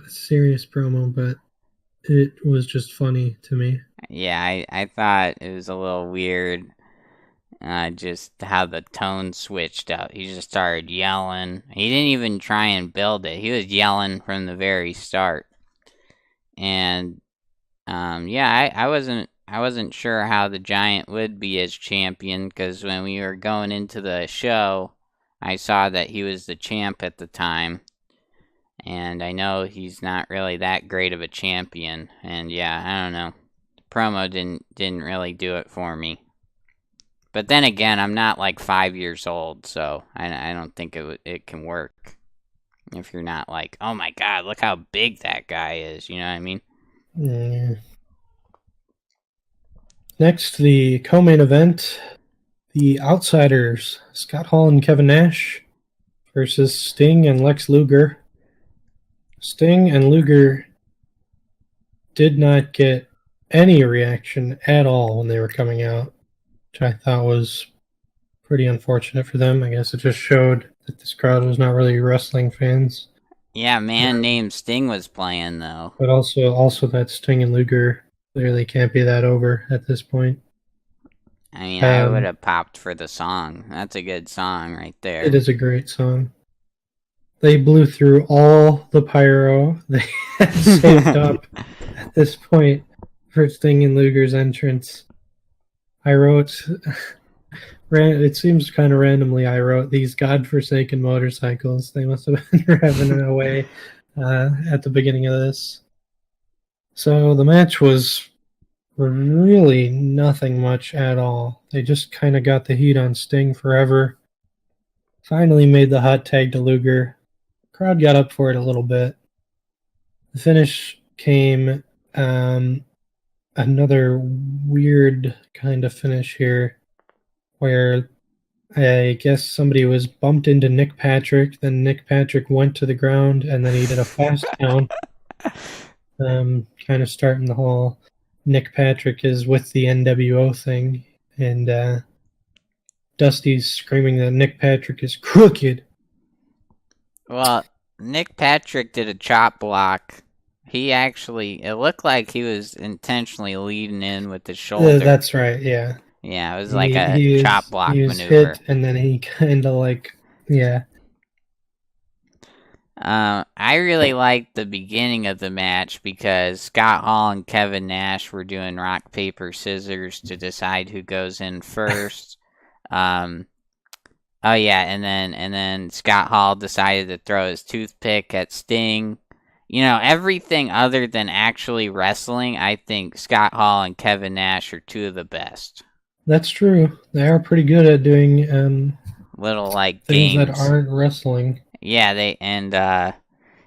serious promo, but it was just funny to me. Yeah, I thought it was a little weird. Just how the tone switched up. He just started yelling. He didn't even try and build it. He was yelling from the very start. And yeah, I wasn't sure how the Giant would be as champion, because when we were going into the show, I saw that he was the champ at the time. And I know he's not really that great of a champion. And yeah, I don't know. The promo didn't really do it for me. But then again, I'm not like 5 years old, so I don't think it can work. If you're not like, oh my god, look how big that guy is, you know what I mean? Yeah. Next, the co-main event, the Outsiders, Scott Hall and Kevin Nash versus Sting and Lex Luger. Sting and Luger did not get any reaction at all when they were coming out, which I thought was pretty unfortunate for them. I guess it just showed that this crowd was not really wrestling fans. Yeah, man named Sting was playing, though. But also that Sting and Luger clearly can't be that over at this point. I mean, I would have popped for the song. That's a good song right there. It is a great song. They blew through all the pyro they had saved up at this point for Sting and Luger's entrance. I wrote, it seems kind of randomly, I wrote, these godforsaken motorcycles. They must have been driving it away at the beginning of this. So the match was really nothing much at all. They just kind of got the heat on Sting forever. Finally made the hot tag to Luger. Crowd got up for it a little bit. The finish came, another weird kind of finish here, where I guess somebody was bumped into Nick Patrick, then Nick Patrick went to the ground, and then he did a fast count, kind of starting the whole Nick Patrick is with the NWO thing, and Dusty's screaming that Nick Patrick is crooked. Well, Nick Patrick did a chop block. He actually, it looked like he was intentionally leading in with his shoulder. That's right, yeah. Yeah, it was like a chop block maneuver. Hit, and then he kind of like, yeah. I really liked the beginning of the match because Scott Hall and Kevin Nash were doing rock, paper, scissors to decide who goes in first. Oh yeah, and then Scott Hall decided to throw his toothpick at Sting. You know, everything other than actually wrestling, I think Scott Hall and Kevin Nash are two of the best. That's true. They are pretty good at doing little like things games that aren't wrestling. Yeah, and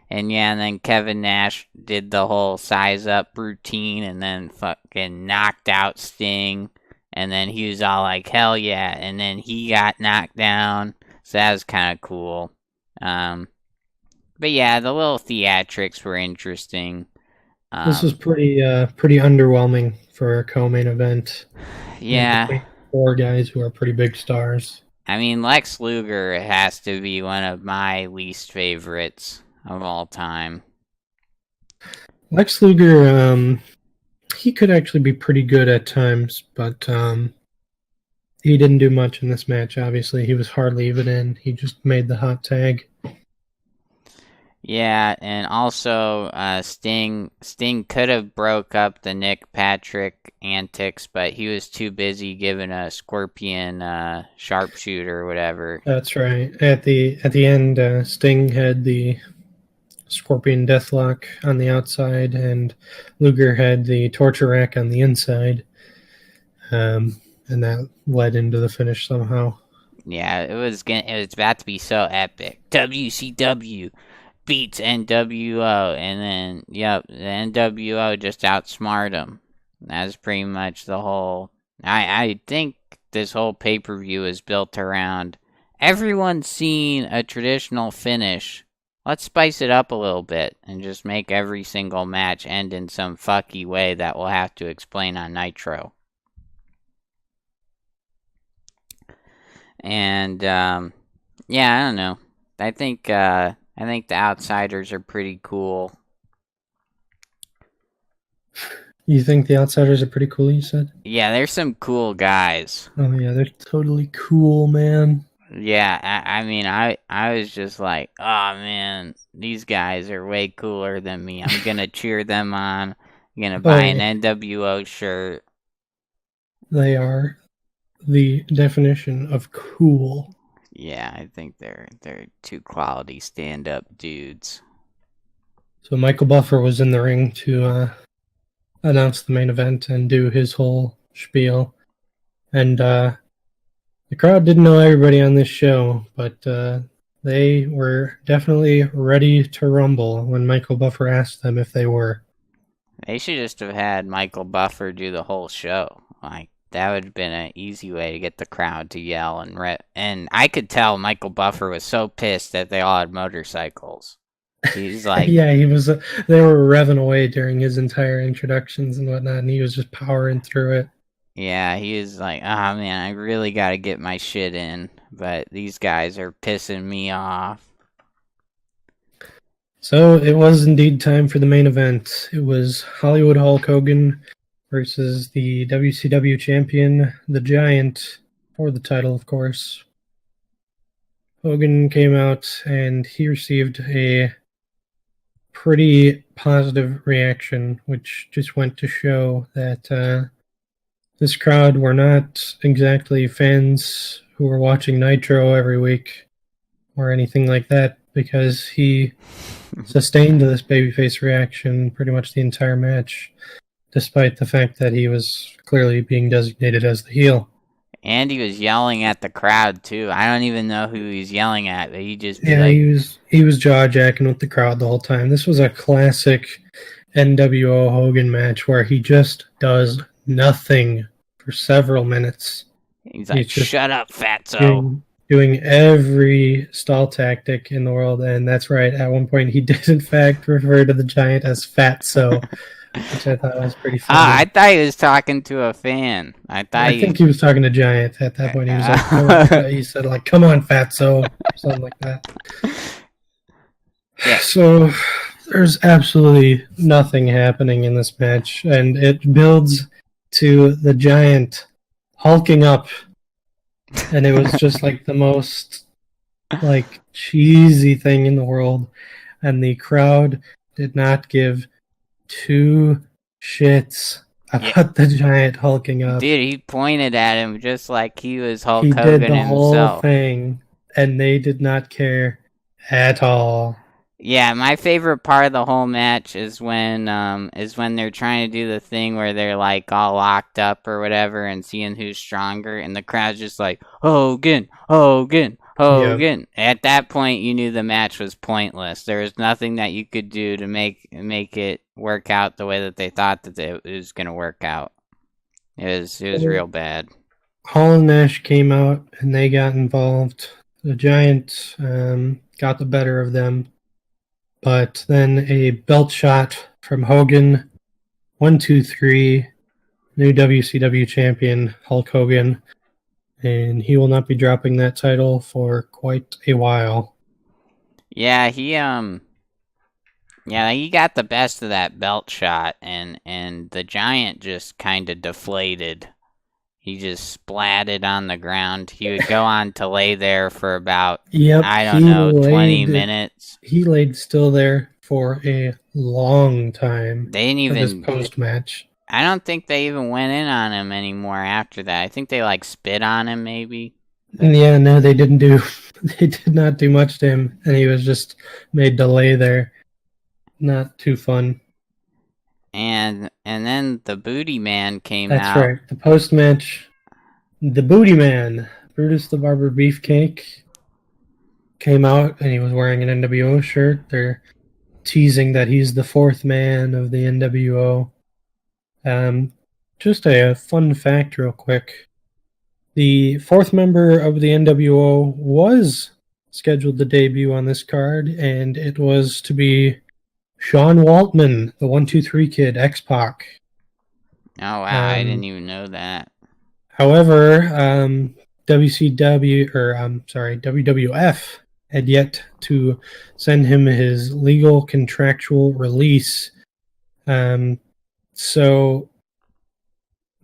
then Kevin Nash did the whole size up routine and then fucking knocked out Sting. And then he was all like, hell yeah. And then he got knocked down. So that was kind of cool. But yeah, the little theatrics were interesting. This was pretty underwhelming for a co-main event. Yeah. 4 guys who are pretty big stars. I mean, Lex Luger has to be one of my least favorites of all time. Lex Luger, he could actually be pretty good at times, but he didn't do much in this match, obviously. He was hardly even in. He just made the hot tag. Yeah, and also Sting could have broke up the Nick Patrick antics, but he was too busy giving a scorpion sharpshooter or whatever. That's right. At the end, Sting had the scorpion deathlock on the outside, and Luger had the torture rack on the inside, and that led into the finish somehow. Yeah, it was about to be so epic. WCW beats NWO, and then the NWO just outsmarted them. That's pretty much the whole. I think this whole pay-per-view is built around everyone's seen a traditional finish. Let's spice it up a little bit and just make every single match end in some fucky way that we'll have to explain on Nitro. And yeah, I don't know. I think the Outsiders are pretty cool. You think the Outsiders are pretty cool, you said? Yeah, there's some cool guys. Oh, yeah, they're totally cool, man. Yeah, I mean, I was just like, oh, man, these guys are way cooler than me. I'm going to cheer them on. I'm going to buy an NWO shirt. They are the definition of cool. Yeah, I think they're two quality stand-up dudes. So Michael Buffer was in the ring to announce the main event and do his whole spiel. And the crowd didn't know everybody on this show, but they were definitely ready to rumble when Michael Buffer asked them if they were. They should just have had Michael Buffer do the whole show. Like, that would have been an easy way to get the crowd to yell and I could tell Michael Buffer was so pissed that they all had motorcycles. He's like, yeah, he was. They were revving away during his entire introductions and whatnot, and he was just powering through it. Yeah, he was like, oh man, I really got to get my shit in, but these guys are pissing me off. So it was indeed time for the main event. It was Hollywood Hulk Hogan versus the WCW champion, the Giant, for the title, of course. Hogan came out and he received a pretty positive reaction, which just went to show that this crowd were not exactly fans who were watching Nitro every week or anything like that, because he sustained this babyface reaction pretty much the entire match, despite the fact that he was clearly being designated as the heel. And he was yelling at the crowd too. I don't even know who he was yelling at, but he just he was jaw-jacking with the crowd the whole time. This was a classic NWO Hogan match where he just does nothing for several minutes. He's like, shut up, fatso. Doing every stall tactic in the world, and that's right. At one point, he did in fact refer to the Giant as fatso, which I thought was pretty funny. I thought he was talking to a fan. I think he was talking to Giant at that point. He was like, he said like, "Come on, fatso," or something like that. Yeah. So there's absolutely nothing happening in this match, and it builds to the Giant hulking up, and it was just like the most like cheesy thing in the world, and the crowd did not give two shits about the Giant hulking up. Dude, he pointed at him just like he was Hulk He Hogan did the whole himself. thing, and they did not care at all. Yeah, my favorite part of the whole match is when they're trying to do the thing where they're like all locked up or whatever and seeing who's stronger, and the crowd's just like Hogan, Hogan, Hogan. Yep. At that point, you knew the match was pointless. There was nothing that you could do to make it work out the way that they thought that it was gonna work out. It was real bad. Hall and Nash came out and they got involved. The Giant got the better of them. But then a belt shot from Hogan. 1, 2, 3. New WCW champion, Hulk Hogan. And he will not be dropping that title for quite a while. Yeah, he got the best of that belt shot, and the Giant just kind of deflated. He just splatted on the ground. He would go on to lay there for about, 20 minutes. He laid still there for a long time. They didn't even... this post-match. I don't think they even went in on him anymore after that. I think they, spit on him, maybe. Yeah, no, they didn't do... They did not do much to him, and he was just made to lay there. Not too fun. And then the Booty Man came out. That's right. The post-match, the Booty Man, Brutus the Barber Beefcake, came out, and he was wearing an NWO shirt. They're teasing that he's the fourth man of the NWO. Just a fun fact real quick. The fourth member of the NWO was scheduled to debut on this card, and it was to be Sean Waltman, the 1-2-3 Kid, X-Pac. Oh, wow, I didn't even know that. However, WWF had yet to send him his legal contractual release. So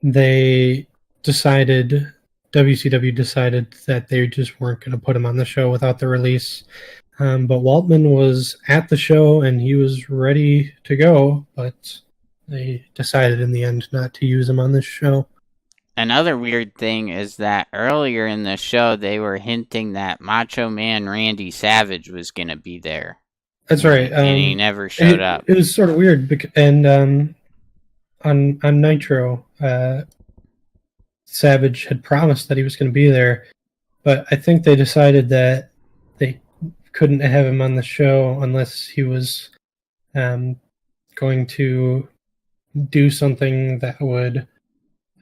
WCW decided that they just weren't going to put him on the show without the release. But Waltman was at the show and he was ready to go, but they decided in the end not to use him on this show. Another weird thing is that earlier in the show, they were hinting that Macho Man Randy Savage was going to be there. That's right. And he never showed up. It was sort of weird. And on Nitro, Savage had promised that he was going to be there. But I think they decided that they couldn't have him on the show unless he was going to do something that would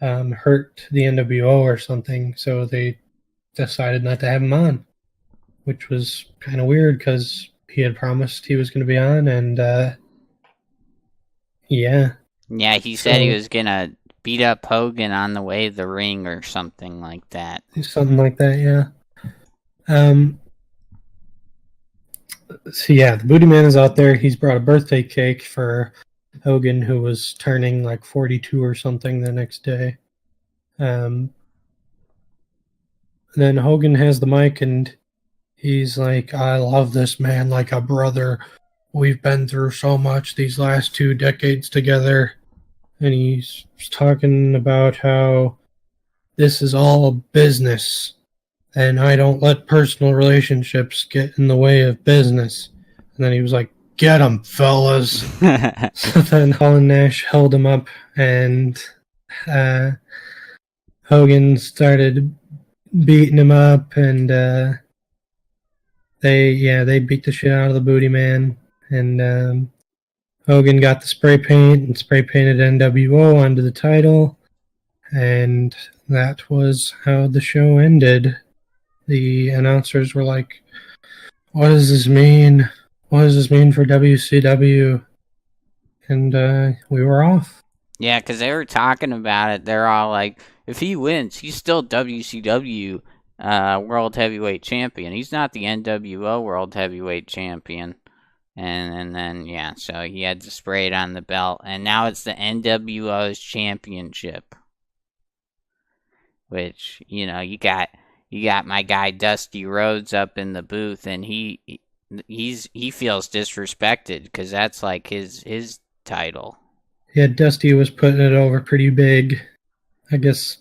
hurt the NWO or something, so they decided not to have him on, which was kind of weird because he had promised he was going to be on, and yeah, he said he was going to beat up Hogan on the way to the ring or something like that. Something like that, yeah. So yeah, the Booty Man is out there. He's brought a birthday cake for Hogan, who was turning 42 or something the next day. Then Hogan has the mic and he's like, I love this man like a brother. We've been through so much these last 2 decades together. And he's talking about how this is all business and I don't let personal relationships get in the way of business. And then he was like, get him, fellas. So then Hall and Nash held him up, and Hogan started beating him up, and they beat the shit out of the Booty Man, and Hogan got the spray paint and spray painted NWO onto the title, and that was how the show ended. The announcers were like, what does this mean? What does this mean for WCW? And we were off. Yeah, because they were talking about it. They're all like, if he wins, he's still WCW World Heavyweight Champion. He's not the NWO World Heavyweight Champion. And then, so he had to spray it on the belt. And now it's the NWO's championship. which, you know, you got my guy Dusty Rhodes up in the booth, and he feels disrespected because that's like his title. Yeah, Dusty was putting it over pretty big. I guess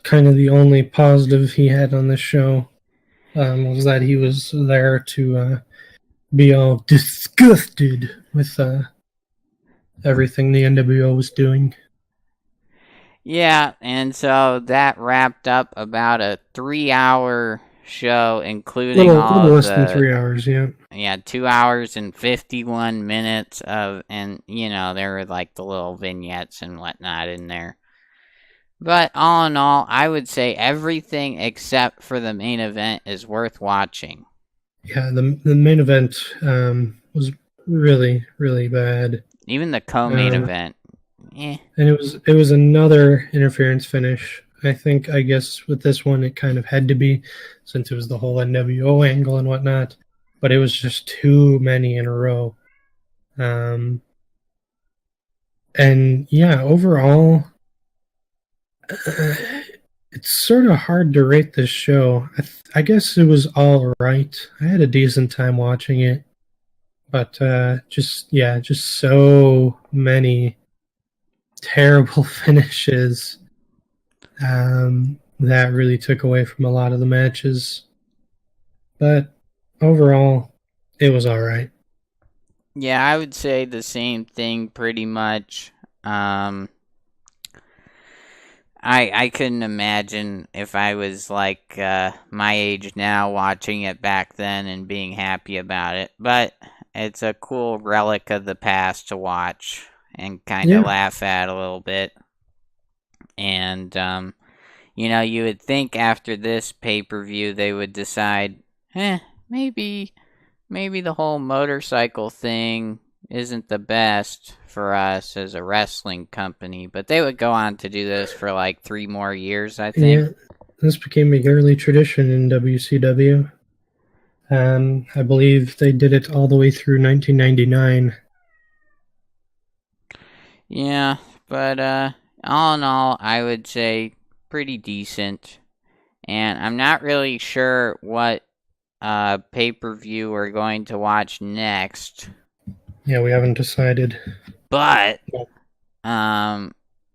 kind of the only positive he had on this show was that he was there to be all disgusted with everything the NWO was doing. Yeah, and so that wrapped up about a 3-hour show, including little less than 3 hours, yeah. Yeah, 2 hours and 51 minutes of, and you know, there were like the little vignettes and whatnot in there. But all in all, I would say everything except for the main event is worth watching. Yeah, the main event was really, really bad. Even the co-main event. And it was another interference finish. I guess with this one it kind of had to be, since it was the whole NWO angle and whatnot. But it was just too many in a row. And yeah, overall, it's sort of hard to rate this show. I guess it was all right. I had a decent time watching it. But just so many terrible finishes that really took away from a lot of the matches. But overall, it was all right. Yeah, I would say the same thing pretty much. I couldn't imagine if I was like my age now watching it back then and being happy about it. But it's a cool relic of the past to watch and kind of laugh at a little bit. And, you know, you would think after this pay-per-view they would decide, maybe the whole motorcycle thing isn't the best for us as a wrestling company. But they would go on to do this for like 3 more years, I think. Yeah, this became a yearly tradition in WCW. I believe they did it all the way through 1999. Yeah, but all in all, I would say pretty decent. And I'm not really sure what pay-per-view we're going to watch next. Yeah, we haven't decided. But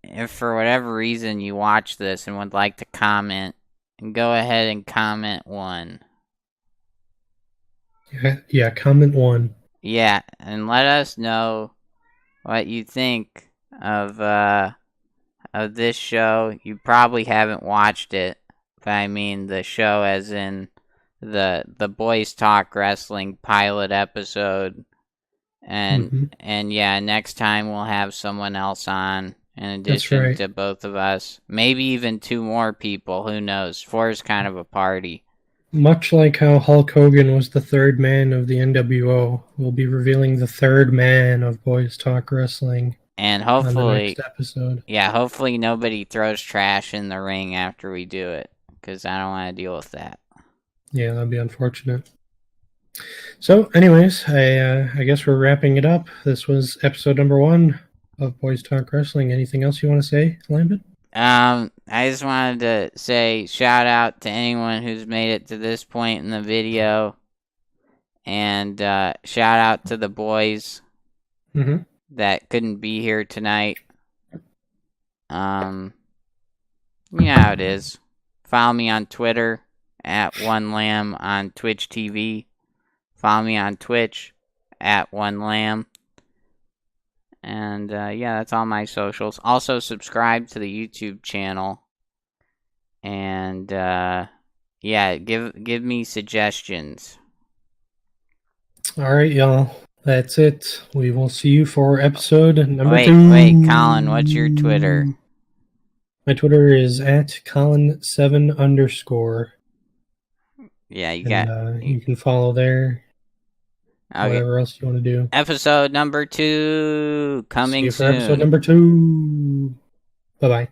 if for whatever reason you watch this and would like to comment, go ahead and comment 1. Yeah, comment 1. Yeah, and let us know what you think of this show. You probably haven't watched it, but I mean the show as in the Boys Talk Wrestling pilot episode. And yeah, next time we'll have someone else on in addition to both of us. Maybe even 2 more people, who knows. 4 is kind of a party. Much like how Hulk Hogan was the 3rd man of the NWO, we'll be revealing the 3rd man of Boys Talk Wrestling. And hopefully, on the next episode. Yeah, hopefully nobody throws trash in the ring after we do it, because I don't want to deal with that. Yeah, that'd be unfortunate. So, anyways, I guess we're wrapping it up. This was episode number 1 of Boys Talk Wrestling. Anything else you want to say, Lambert? I just wanted to say shout out to anyone who's made it to this point in the video, and shout out to the boys that couldn't be here tonight. You know how it is. Follow me on Twitter at OneLamb, on Twitch TV. Follow me on Twitch at OneLamb. And yeah, that's all my socials. Also, subscribe to the YouTube channel. And yeah, give me suggestions. All right, y'all. That's it. We will see you for episode number 2. Wait, Colin, what's your Twitter? My Twitter is at Colin7_. Yeah, you can follow there. Okay. Whatever else you want to do. Episode number 2 coming soon. See you for episode number 2. Bye-bye.